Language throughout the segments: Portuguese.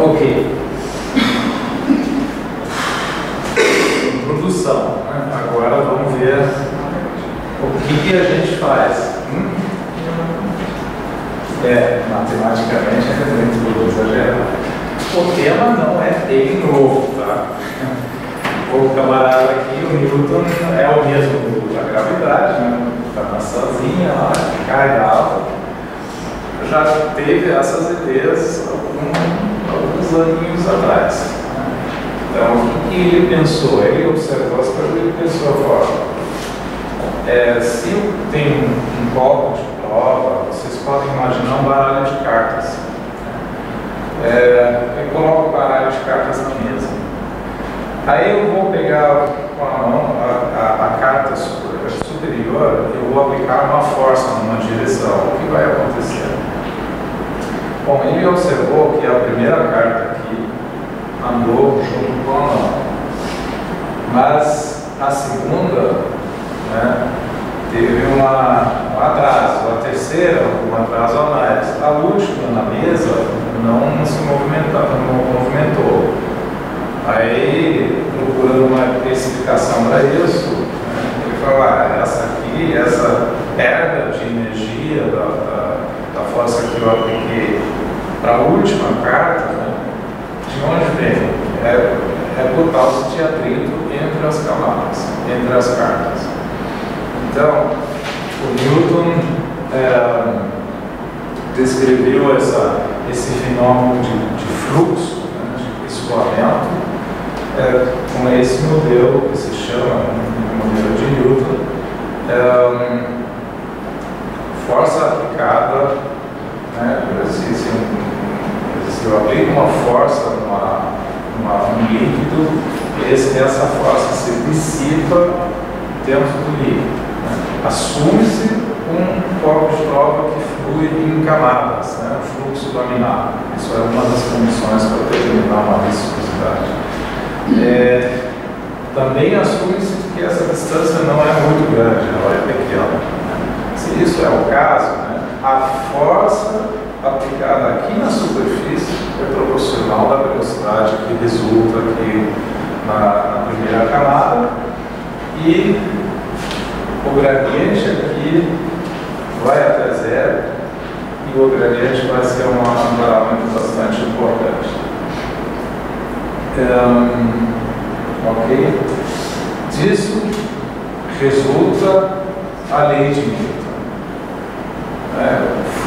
Ok. Introdução. Agora vamos ver o que a gente faz. Matematicamente é muito exagerado. O tema não é ele novo, tá? O camarada aqui, o Newton, é o mesmo da gravidade, né? Da maçãzinha lá, que cai da alta. Já teve essas ideias alguns aninhos atrás. Então, o que ele pensou? Ele observou as coisas e ele pensou, se eu tenho um copo de prova, vocês podem imaginar um baralho de cartas. Eu coloco o baralho de cartas na mesa. Aí eu vou pegar com a mão a carta superior e eu vou aplicar uma força numa direção. O que vai acontecer? Bom, ele observou que a primeira carta aqui andou junto com a mão, mas a segunda, né, teve um atraso, a terceira um atraso a mais, a última na mesa não se movimentou. Aí, procurando uma explicação para isso, né, ele falou, essa perda de energia da força que eu apliquei para a última carta, né, de onde vem? É por causa de atrito entre as camadas, entre as cartas. Então, o Newton descreveu esse fenômeno de fluxo, né, de escoamento, com esse modelo que se chama modelo de Newton, força aplicada, né, se eu aplico uma força num líquido, essa força se dissipa dentro do líquido. Né? Assume-se um copo de prova que flui em camadas, né? Um fluxo laminar. Isso é uma das condições para determinar uma viscosidade. Também assume-se que essa distância não é muito grande, ela é pequena. Se isso é o caso, né, a força aplicada aqui na superfície é proporcional da velocidade que resulta aqui na primeira camada, e o gradiente aqui vai até zero, e o gradiente vai ser um parâmetro bastante importante. Ok? Disso resulta a lei de Newton.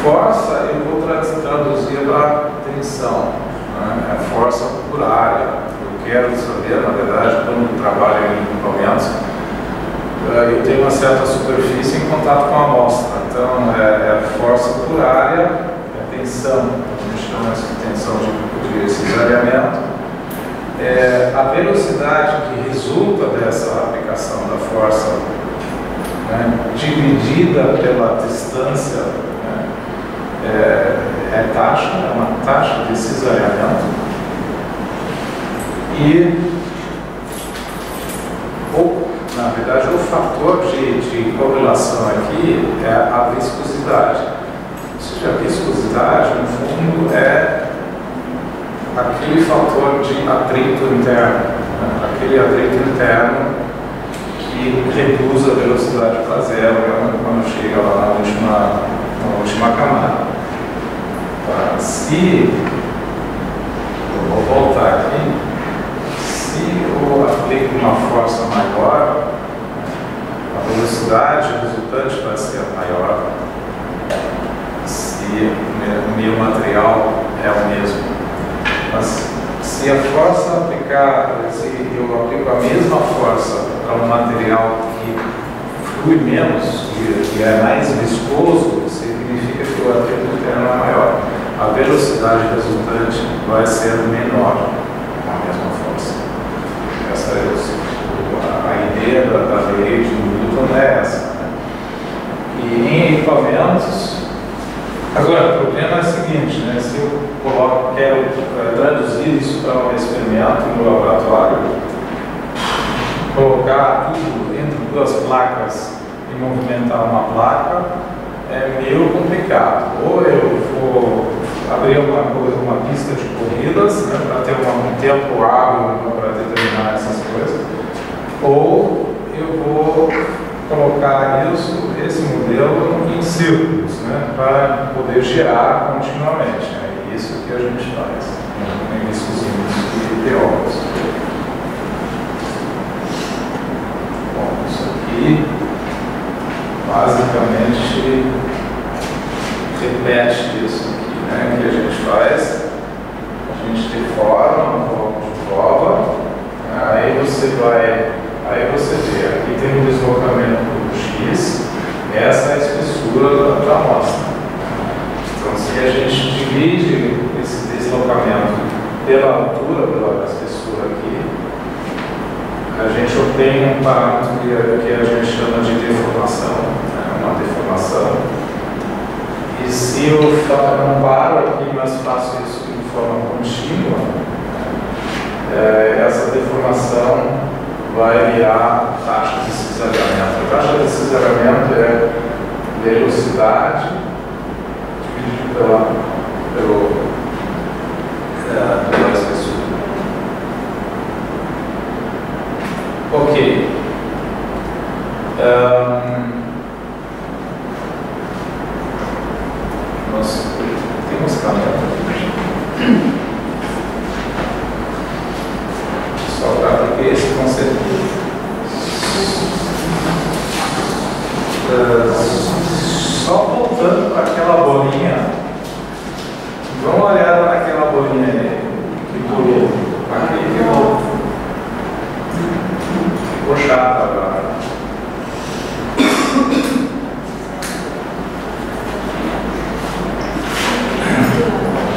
Força eu vou traduzir para tensão, né? É força por área. Eu quero saber, na verdade, quando trabalho em equipamentos, eu tenho uma certa superfície em contato com a amostra. Então, é força por área, é tensão, a gente chama isso de tensão de cisalhamento. A velocidade que resulta dessa aplicação da força, né, dividida pela distância, né, é uma taxa de cisalhamento, e na verdade o fator de correlação aqui é a viscosidade. Ou seja, a viscosidade no fundo é aquele fator de atrito interno, né, aquele atrito interno que reduz a velocidade para zero quando chega lá na última camada. Se eu vou voltar aqui, se eu aplico uma força maior, a velocidade resultante vai ser maior. Se o meu material é o mesmo, mas se a força se eu aplico a mesma força para um material que flui menos, que é mais viscoso, significa que o atrito interno é maior. A velocidade resultante vai ser menor com a mesma força. Essa é a ideia da lei de Newton é essa. Né? E em equipamentos, agora o problema é o seguinte, né? Se eu quero traduzir isso para um experimento no laboratório, colocar tudo entre duas placas e movimentar uma placa é meio complicado. Ou eu vou abrir uma pista de corrida filas, né, para ter um tempo hábil para determinar essas coisas, ou eu vou colocar esse modelo em círculos, né, para poder girar continuamente. É isso que a gente faz em iníciozinhos e teóricos. Bom, isso aqui basicamente repete isso aqui, né, que a gente faz. A gente deforma um bloco de prova, aí você vê, aqui tem um deslocamento do X, essa é a espessura da amostra. Então, se a gente divide esse deslocamento pela altura, pela espessura aqui, a gente obtém um parâmetro que a gente chama de deformação, né? Uma deformação. E se eu não paro aqui, mas faço isso de forma contínua, essa deformação vai virar taxa de cisalhamento. A taxa de cisalhamento é velocidade dividida pela espessura. Ok. Nossa, tem umas câmeras aqui. Só para aplicar esse conceito. Só voltando para aquela bolinha. Dá uma olhada naquela bolinha aí que pulou. Aqui ficou chata agora.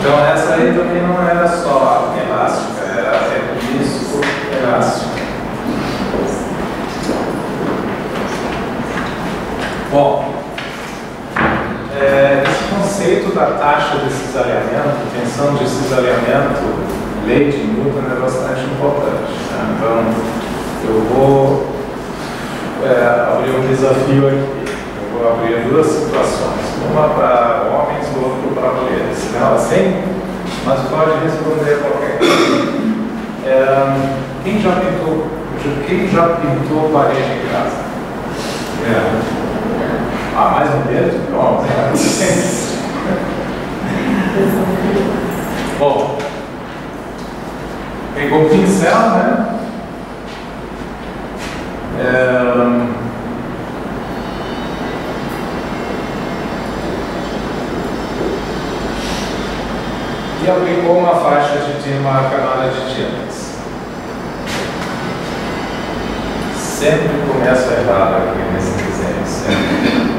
Então essa aí também não era só elástica, era viscoelástica. Bom, esse conceito da taxa de cisalhamento, tensão de cisalhamento, lei de Newton é bastante importante. Né? Então, eu vou abrir um desafio aqui. Eu vou abrir duas situações, uma para homens e outra para mulheres. Não, assim, mas pode responder qualquer coisa. Quem já pintou parede em casa? Mais mulheres do que homens? Bom, pegou o pincel, né? E aplicou uma faixa uma camada de tintas. Sempre começa errado aqui nesse desenho, sempre.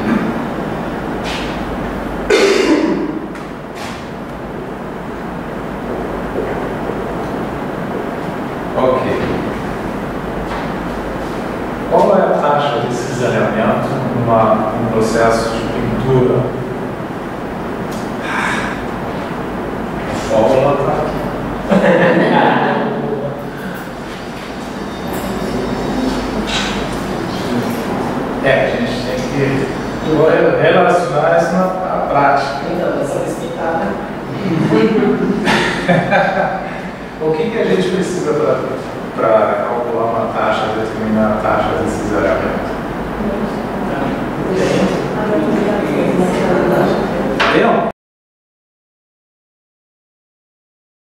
Ok. Qual é a taxa de cisalhamento num processo de pintura? A fórmula está aqui. A gente tem que relacionar isso na prática. Então, essa respeitada. O que a gente precisa para calcular uma taxa, determinar a taxa de cisalhamento?